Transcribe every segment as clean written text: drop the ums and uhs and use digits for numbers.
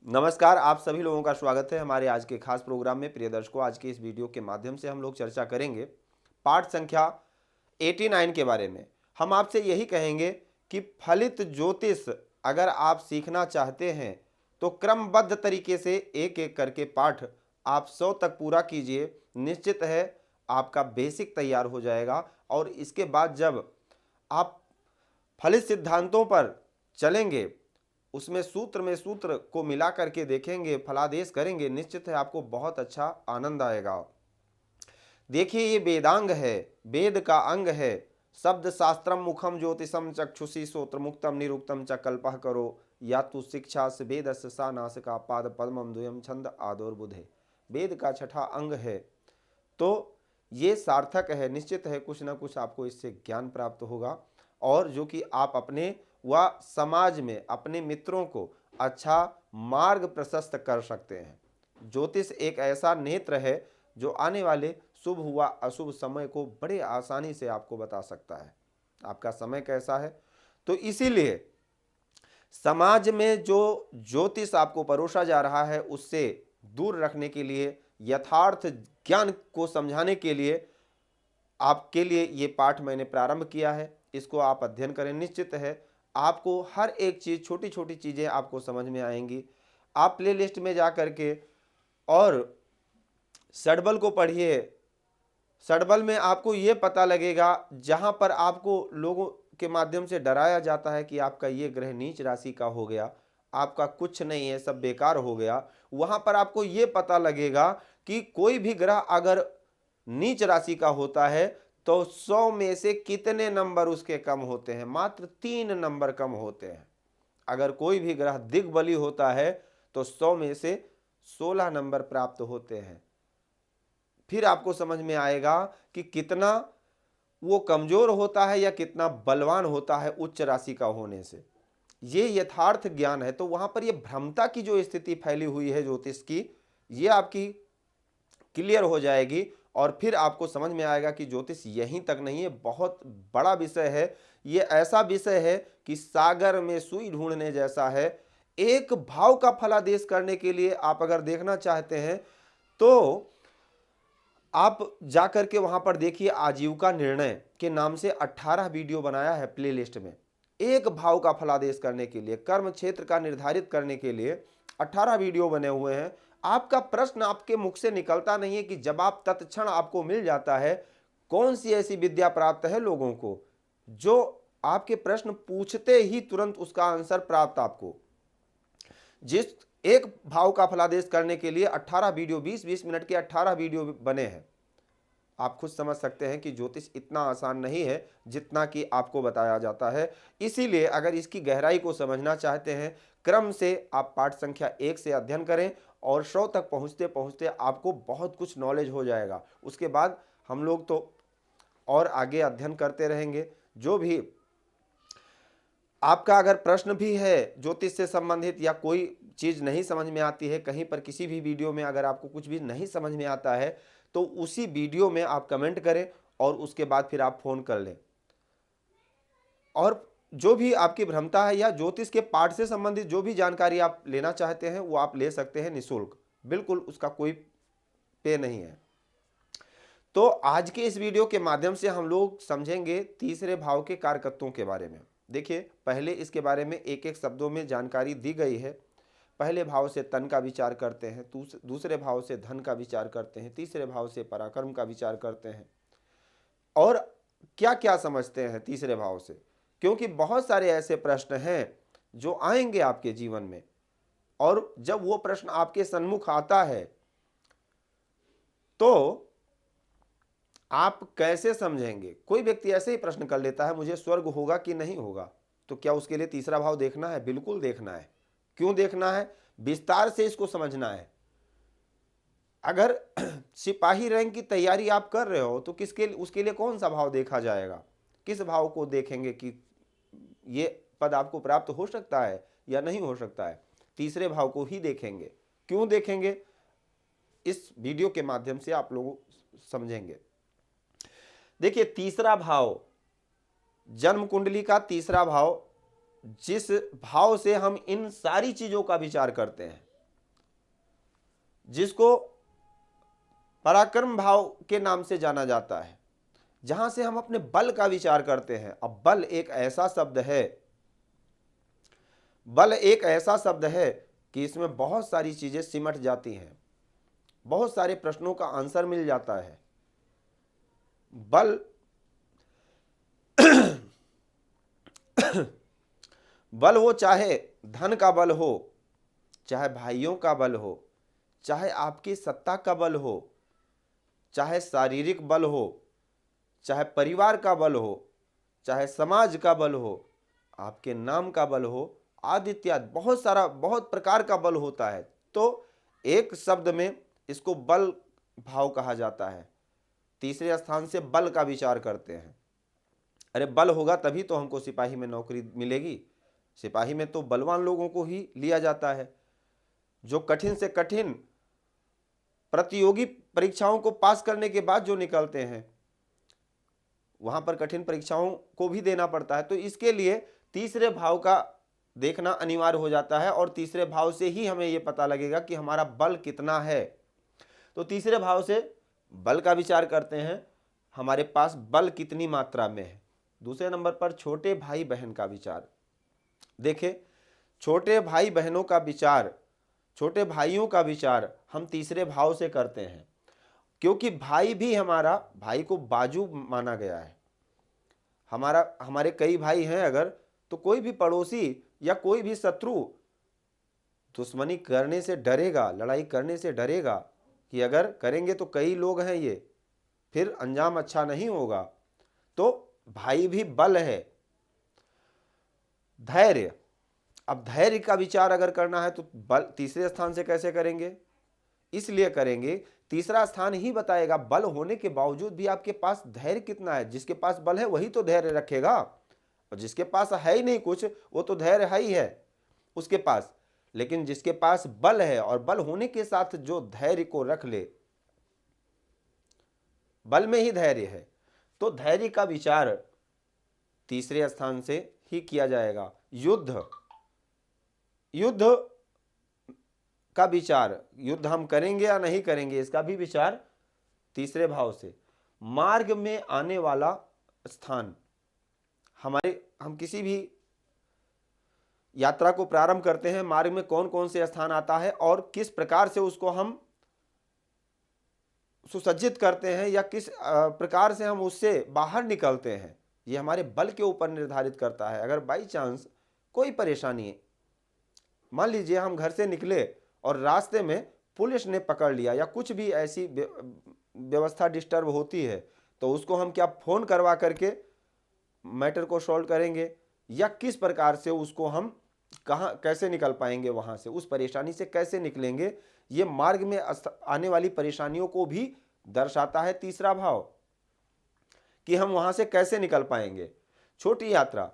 नमस्कार, आप सभी लोगों का स्वागत है हमारे आज के खास प्रोग्राम में। प्रिय दर्शकों, आज के इस वीडियो के माध्यम से हम लोग चर्चा करेंगे पाठ संख्या 89 के बारे में। हम आपसे यही कहेंगे कि फलित ज्योतिष अगर आप सीखना चाहते हैं तो क्रमबद्ध तरीके से एक एक करके पाठ आप 100 तक पूरा कीजिए। निश्चित है आपका बेसिक तैयार हो जाएगा और इसके बाद जब आप फलित सिद्धांतों पर चलेंगे, उसमें सूत्र में सूत्र को मिला करके देखेंगे, फलादेश करेंगे, निश्चित है आपको बहुत अच्छा आनंद आएगा। देखिए, ये वेदांग है, वेद का अंग है। शब्द शास्त्रम मुखम ज्योतिषम चक्षुषी श्रोत्र मुक्तम निरुक्तम च कल्पः करो या तु शिक्षा से वेद सा नासिका पाद पद्मम द्वयम छंद आदोर बुधे। वेद का छठा अंग है, तो ये सार्थक है। निश्चित है कुछ ना कुछ आपको इससे ज्ञान प्राप्त होगा और जो कि आप अपने व समाज में अपने मित्रों को अच्छा मार्ग प्रशस्त कर सकते हैं। ज्योतिष एक ऐसा नेत्र है जो आने वाले शुभ हुआ अशुभ समय को बड़े आसानी से आपको बता सकता है। आपका समय कैसा है, तो इसीलिए समाज में जो ज्योतिष आपको परोसा जा रहा है उससे दूर रखने के लिए, यथार्थ ज्ञान को समझाने के लिए आपके लिए ये पाठ मैंने प्रारंभ किया है। इसको आप अध्ययन करें। निश्चित है आपको हर एक चीज़, छोटी छोटी चीज़ें आपको समझ में आएंगी। आप प्लेलिस्ट में जा कर के और षडबल को पढ़िए। षडबल में आपको ये पता लगेगा, जहाँ पर आपको लोगों के माध्यम से डराया जाता है कि आपका ये ग्रह नीच राशि का हो गया, आपका कुछ नहीं है, सब बेकार हो गया, वहाँ पर आपको ये पता लगेगा कि कोई भी ग्रह अगर नीच राशि का होता है तो 100 में से कितने नंबर उसके कम होते हैं? मात्र 3 नंबर कम होते हैं। अगर कोई भी ग्रह दिग्बली होता है तो 100 में से 16 नंबर प्राप्त होते हैं। फिर आपको समझ में आएगा कि कितना वो कमजोर होता है या कितना बलवान होता है उच्च राशि का होने से। ये यथार्थ ज्ञान है। तो वहां पर ये भ्रमता की जो स्थिति फैली हुई है ज्योतिष की, ये आपकी क्लियर हो जाएगी और फिर आपको समझ में आएगा कि ज्योतिष यहीं तक नहीं है, बहुत बड़ा विषय है। ये ऐसा विषय है कि सागर में सुई ढूंढने जैसा है। एक भाव का फलादेश करने के लिए आप अगर देखना चाहते हैं तो आप जाकर के वहां पर देखिए, आजीविका निर्णय के नाम से 18 वीडियो बनाया है प्लेलिस्ट में। एक भाव का फलादेश करने के लिए, कर्म क्षेत्र का निर्धारित करने के लिए 18 वीडियो बने हुए हैं। आपका प्रश्न आपके मुख से निकलता नहीं है कि जवाब तत्क्षण आपको मिल जाता है। कौन सी ऐसी विद्या प्राप्त है लोगों को जो आपके प्रश्न पूछते ही तुरंत उसका आंसर प्राप्त आपको। जिस एक भाव का फलादेश करने के लिए 18 वीडियो, 20-20 मिनट के 18 वीडियो बने हैं। आप खुद समझ सकते हैं कि ज्योतिष इतना आसान नहीं है जितना कि आपको बताया जाता है। इसीलिए अगर इसकी गहराई को समझना चाहते हैं, क्रम से आप पाठ संख्या 1 से अध्ययन करें और 100 तक पहुंचते पहुंचते आपको बहुत कुछ नॉलेज हो जाएगा। उसके बाद हम लोग तो और आगे अध्ययन करते रहेंगे। जो भी आपका अगर प्रश्न भी है ज्योतिष से संबंधित या कोई चीज़ नहीं समझ में आती है, कहीं पर किसी भी वीडियो में अगर आपको कुछ भी नहीं समझ में आता है तो उसी वीडियो में आप कमेंट करें और उसके बाद फिर आप फ़ोन कर लें। और जो भी आपकी भ्रमता है या ज्योतिष के पाठ से संबंधित जो भी जानकारी आप लेना चाहते हैं वो आप ले सकते हैं निःशुल्क, बिल्कुल उसका कोई पे नहीं है। तो आज के इस वीडियो के माध्यम से हम लोग समझेंगे तीसरे भाव के कारकत्वों के बारे में। देखिए, पहले इसके बारे में एक एक शब्दों में जानकारी दी गई है। पहले भाव से तन का विचार करते हैं, दूसरे भाव से धन का विचार करते हैं, तीसरे भाव से पराक्रम का विचार करते हैं और क्या क्या समझते हैं तीसरे भाव से, क्योंकि बहुत सारे ऐसे प्रश्न हैं जो आएंगे आपके जीवन में और जब वो प्रश्न आपके सन्मुख आता है तो आप कैसे समझेंगे। कोई व्यक्ति ऐसे ही प्रश्न कर लेता है, मुझे स्वर्ग होगा कि नहीं होगा, तो क्या उसके लिए तीसरा भाव देखना है? बिल्कुल देखना है। क्यों देखना है? विस्तार से इसको समझना है। अगर सिपाही रैंक की तैयारी आप कर रहे हो तो उसके लिए कौन सा भाव देखा जाएगा? किस भाव को देखेंगे कि ये पद आपको प्राप्त हो सकता है या नहीं हो सकता है? तीसरे भाव को ही देखेंगे। क्यों देखेंगे? इस वीडियो के माध्यम से आप लोग समझेंगे। देखिए, तीसरा भाव, जन्म कुंडली का तीसरा भाव, जिस भाव से हम इन सारी चीजों का विचार करते हैं, जिसको पराक्रम भाव के नाम से जाना जाता है, जहां से हम अपने बल का विचार करते हैं। अब बल एक ऐसा शब्द है, बल एक ऐसा शब्द है कि इसमें बहुत सारी चीजें सिमट जाती हैं, बहुत सारे प्रश्नों का आंसर मिल जाता है। बल बल वो चाहे धन का बल हो, चाहे भाइयों का बल हो, चाहे आपकी सत्ता का बल हो, चाहे शारीरिक बल हो, चाहे परिवार का बल हो, चाहे समाज का बल हो, आपके नाम का बल हो, आदि इत्यादि बहुत प्रकार का बल होता है। तो एक शब्द में इसको बल भाव कहा जाता है। तीसरे स्थान से बल का विचार करते हैं। अरे बल होगा तभी तो हमको सिपाही में नौकरी मिलेगी। सिपाही में तो बलवान लोगों को ही लिया जाता है, जो कठिन से कठिन प्रतियोगी परीक्षाओं को पास करने के बाद जो निकलते हैं, वहां पर कठिन परीक्षाओं को भी देना पड़ता है। तो इसके लिए तीसरे भाव का देखना अनिवार्य हो जाता है, और तीसरे भाव से ही हमें यह पता लगेगा कि हमारा बल कितना है। तो तीसरे भाव से बल का विचार करते हैं, हमारे पास बल कितनी मात्रा में है। दूसरे नंबर पर छोटे भाई बहन का विचार। देखिए, छोटे भाई बहनों का विचार, छोटे भाइयों का विचार हम तीसरे भाव से करते हैं, क्योंकि भाई भी हमारा, भाई को बाजू माना गया है। हमारे कई भाई हैं अगर, तो कोई भी पड़ोसी या कोई भी शत्रु दुश्मनी करने से डरेगा, लड़ाई करने से डरेगा कि अगर करेंगे तो कई लोग हैं ये, फिर अंजाम अच्छा नहीं होगा। तो भाई भी बल है। धैर्य, अब धैर्य का विचार अगर करना है तो बल तीसरे स्थान से कैसे करेंगे? इसलिए करेंगे, तीसरा स्थान ही बताएगा बल होने के बावजूद भी आपके पास धैर्य कितना है। जिसके पास बल है वही तो धैर्य रखेगा, और जिसके पास है ही नहीं कुछ, वो तो धैर्य है ही है उसके पास। लेकिन जिसके पास बल है और बल होने के साथ जो धैर्य को रख ले, बल में ही धैर्य है, तो धैर्य का विचार तीसरे स्थान से ही किया जाएगा। युद्ध का विचार, युद्ध हम करेंगे या नहीं करेंगे, इसका भी विचार तीसरे भाव से। मार्ग में आने वाला स्थान, हम किसी भी यात्रा को प्रारंभ करते हैं, मार्ग में कौन कौन से स्थान आता है और किस प्रकार से उसको हम सुसज्जित करते हैं, या किस प्रकार से हम उससे बाहर निकलते हैं, ये हमारे बल के ऊपर निर्धारित करता है। अगर बाई चांस कोई परेशानी है, मान लीजिए हम घर से निकले और रास्ते में पुलिस ने पकड़ लिया, या कुछ भी ऐसी व्यवस्था डिस्टर्ब होती है, तो उसको हम क्या फोन करवा करके मैटर को सॉल्व करेंगे, या किस प्रकार से उसको हम कैसे निकल पाएंगे, वहां से उस परेशानी से कैसे निकलेंगे, ये मार्ग में आने वाली परेशानियों को भी दर्शाता है तीसरा भाव, कि हम वहां से कैसे निकल पाएंगे। छोटी यात्रा,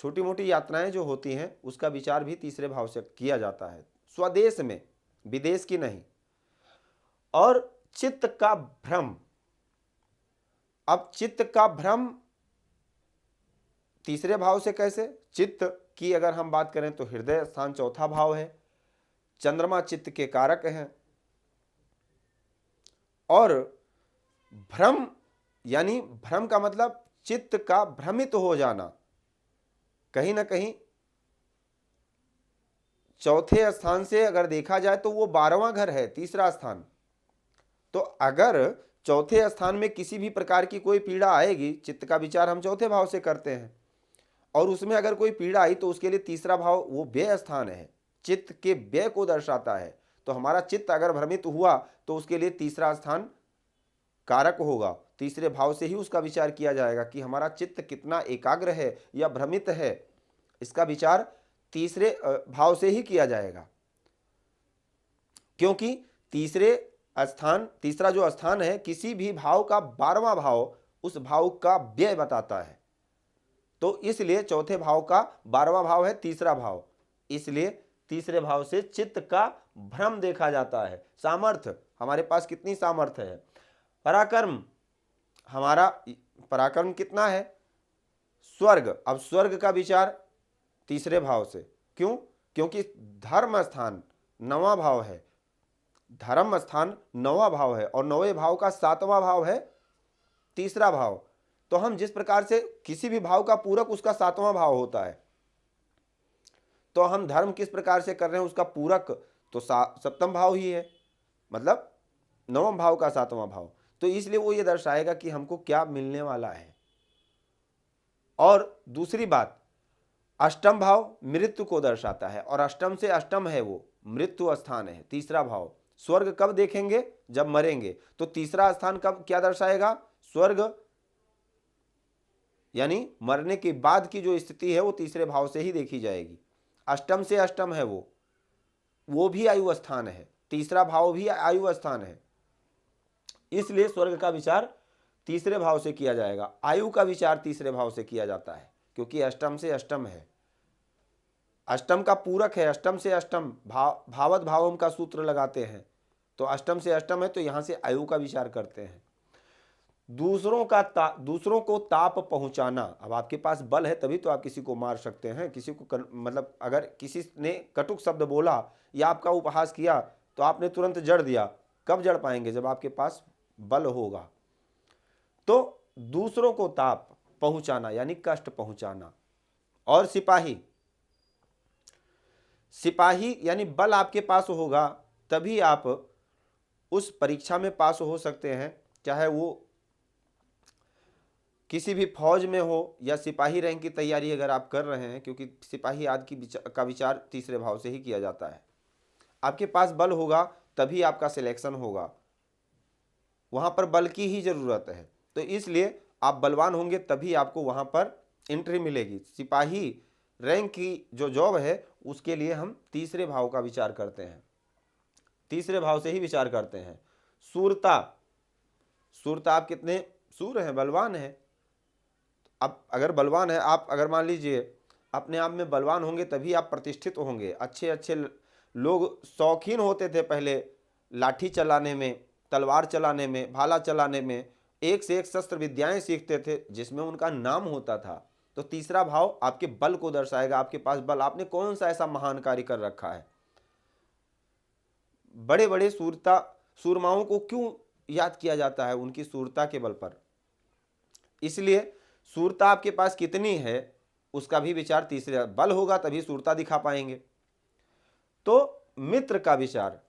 छोटी मोटी यात्राएं जो होती हैं, उसका विचार भी तीसरे भाव से किया जाता है, स्वदेश में, विदेश की नहीं। और चित्त का भ्रम, अब चित्त का भ्रम तीसरे भाव से कैसे? चित्त की अगर हम बात करें तो हृदय स्थान चौथा भाव है, चंद्रमा चित्त के कारक हैं। और भ्रम, यानी भ्रम का मतलब चित्त का भ्रमित हो जाना, कहीं ना कहीं चौथे स्थान से अगर देखा जाए तो वो 12वां घर है, तीसरा स्थान। तो अगर चौथे स्थान में किसी भी प्रकार की कोई पीड़ा आएगी, चित्त का विचार हम चौथे भाव से करते हैं, और उसमें अगर कोई पीड़ा आई तो उसके लिए तीसरा भाव वो व्यय स्थान है, चित्त के व्यय को दर्शाता है। तो हमारा चित्त अगर भ्रमित हुआ तो उसके लिए तीसरा स्थान कारक होगा, तीसरे भाव से ही उसका विचार किया जाएगा कि हमारा चित्त कितना एकाग्र है या भ्रमित है, इसका विचार तीसरे भाव से ही किया जाएगा। क्योंकि तीसरा जो स्थान है, किसी भी भाव का 12वां भाव उस भाव का व्यय बताता है। तो इसलिए चौथे भाव का 12वां भाव है तीसरा भाव, इसलिए तीसरे भाव से चित्त का भ्रम देखा जाता है। सामर्थ्य, हमारे पास कितनी सामर्थ्य है। पराक्रम, हमारा पराक्रम कितना है। स्वर्ग, अब स्वर्ग का विचार तीसरे भाव से, क्यों? क्योंकि धर्म स्थान 9वां भाव है, धर्म स्थान 9वां भाव है और 9वें भाव का 7वां भाव है तीसरा भाव। तो हम जिस प्रकार से किसी भी भाव का पूरक उसका 7वां भाव होता है, तो हम धर्म किस प्रकार से कर रहे हैं उसका पूरक तो सप्तम भाव ही है, मतलब 9वें भाव का 7वां भाव। तो इसलिए वो ये दर्शाएगा कि हमको क्या मिलने वाला है। और दूसरी बात, अष्टम भाव मृत्यु को दर्शाता है और अष्टम से अष्टम है वो मृत्यु स्थान है, तीसरा भाव। स्वर्ग कब देखेंगे? जब मरेंगे। तो तीसरा स्थान कब क्या दर्शाएगा? स्वर्ग, यानी मरने के बाद की जो स्थिति है वो तीसरे भाव से ही देखी जाएगी। अष्टम से अष्टम है वो भी आयु स्थान है, तीसरा भाव भी आयु स्थान है, इसलिए स्वर्ग का विचार तीसरे भाव से किया जाएगा। आयु का विचार तीसरे भाव से किया जाता है क्योंकि अष्टम से अष्टम है, अष्टम का पूरक है। अष्टम से अष्टम भावत भावम का सूत्र लगाते हैं, तो अष्टम से अष्टम है तो यहां से आयु का विचार करते हैं। दूसरों को ताप पहुंचाना। अब आपके पास बल है तभी तो आप किसी को मार सकते हैं, किसी को मतलब अगर किसी ने कटुक शब्द बोला या आपका उपहास किया तो आपने तुरंत जड़ दिया। कब जड़ पाएंगे? जब आपके पास बल होगा। तो दूसरों को ताप पहुंचाना यानी कष्ट पहुंचाना। और सिपाही यानी बल आपके पास होगा तभी आप उस परीक्षा में पास हो सकते हैं, चाहे वो किसी भी फौज में हो या सिपाही रैंक की तैयारी अगर आप कर रहे हैं, क्योंकि सिपाही आदि का विचार तीसरे भाव से ही किया जाता है। आपके पास बल होगा तभी आपका सिलेक्शन होगा, वहां पर बल की ही जरूरत है। तो इसलिए आप बलवान होंगे तभी आपको वहां पर एंट्री मिलेगी। सिपाही रैंक की जो जॉब है उसके लिए हम तीसरे भाव का विचार करते हैं, तीसरे भाव से ही विचार करते हैं। सूरता आप कितने सूर हैं? बलवान है। अब अगर बलवान है आप, अगर मान लीजिए अपने आप में बलवान होंगे तभी आप प्रतिष्ठित होंगे। अच्छे लोग शौकीन होते थे पहले लाठी चलाने में, तलवार चलाने में, भाला चलाने में, एक से एक शस्त्र विद्याएं सीखते थे जिसमें उनका नाम होता था। तो तीसरा भाव आपके बल को दर्शाएगा, आपके पास बल, आपने कौन सा ऐसा महान कार्य कर रखा है। बड़े बड़े सूरमाओं को क्यों याद किया जाता है? उनकी सूरता के बल पर। इसलिए सूरता आपके पास कितनी है उसका भी विचार तीसरे, बल होगा तभी सूरता दिखा पाएंगे। तो मित्र का विचार,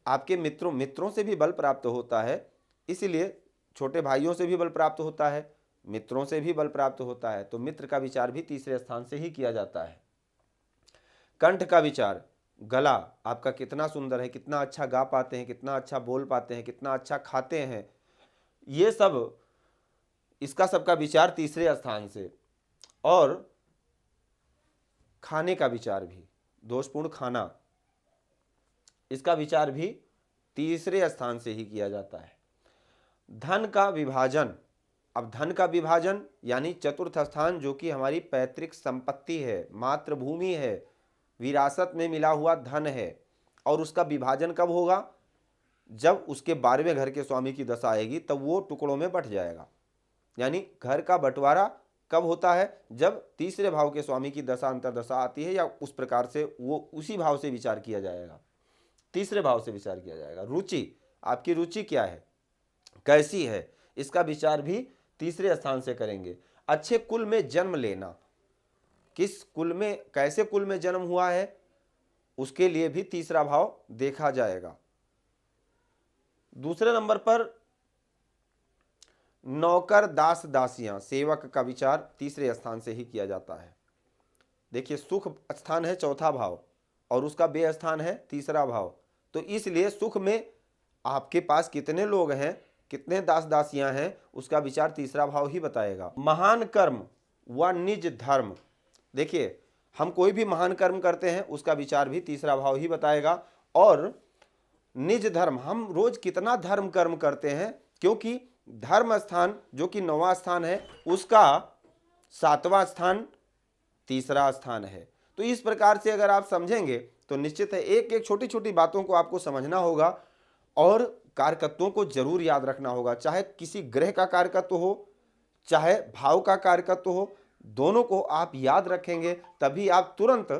आपके मित्रों से भी बल प्राप्त होता है, इसलिए छोटे भाइयों से भी बल प्राप्त होता है, मित्रों से भी बल प्राप्त होता है। तो मित्र का विचार भी तीसरे स्थान से ही किया जाता है। कंठ का विचार, गला आपका कितना सुंदर है, कितना अच्छा गा पाते हैं, कितना अच्छा बोल पाते हैं, कितना अच्छा खाते हैं, ये सब, इसका सबका विचार तीसरे स्थान से। और खाने का विचार भी, दोषपूर्ण खाना, इसका विचार भी तीसरे स्थान से ही किया जाता है। धन का विभाजन, अब धन का विभाजन यानी चतुर्थ स्थान जो कि हमारी पैतृक संपत्ति है, मातृभूमि है, विरासत में मिला हुआ धन है, और उसका विभाजन कब होगा? जब उसके 12वें घर के स्वामी की दशा आएगी तब वो टुकड़ों में बंट जाएगा। यानी घर का बंटवारा कब होता है? जब तीसरे भाव के स्वामी की दशा अंतरदशा आती है, या उस प्रकार से वो उसी भाव से विचार किया जाएगा, तीसरे भाव से विचार किया जाएगा। रुचि, आपकी रुचि क्या है, कैसी है, इसका विचार भी तीसरे स्थान से करेंगे। अच्छे कुल में जन्म लेना, किस कुल में, कैसे कुल में जन्म हुआ है, उसके लिए भी तीसरा भाव देखा जाएगा। दूसरे नंबर पर नौकर दास दासियां, सेवक का विचार तीसरे स्थान से ही किया जाता है। देखिए सुख स्थान है चौथा भाव और उसका बे स्थान है तीसरा भाव, तो इसलिए सुख में आपके पास कितने लोग हैं, कितने दास दासियां हैं, उसका विचार तीसरा भाव ही बताएगा। महान कर्म व निज धर्म, देखिए हम कोई भी महान कर्म करते हैं उसका विचार भी तीसरा भाव ही बताएगा। और निज धर्म, हम रोज कितना धर्म कर्म करते हैं, क्योंकि धर्म स्थान जो कि 9वां स्थान है उसका 7वां स्थान तीसरा स्थान है। तो इस प्रकार से अगर आप समझेंगे तो निश्चित है एक एक छोटी छोटी बातों को आपको समझना होगा और कारकत्वों को जरूर याद रखना होगा। चाहे किसी ग्रह का कारकत्व हो, चाहे भाव का कारकत्व हो, दोनों को आप याद रखेंगे तभी आप तुरंत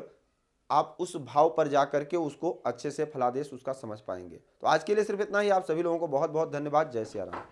आप उस भाव पर जा करके उसको अच्छे से फलादेश उसका समझ पाएंगे। तो आज के लिए सिर्फ इतना ही। आप सभी लोगों को बहुत बहुत धन्यवाद। जय सिया राम।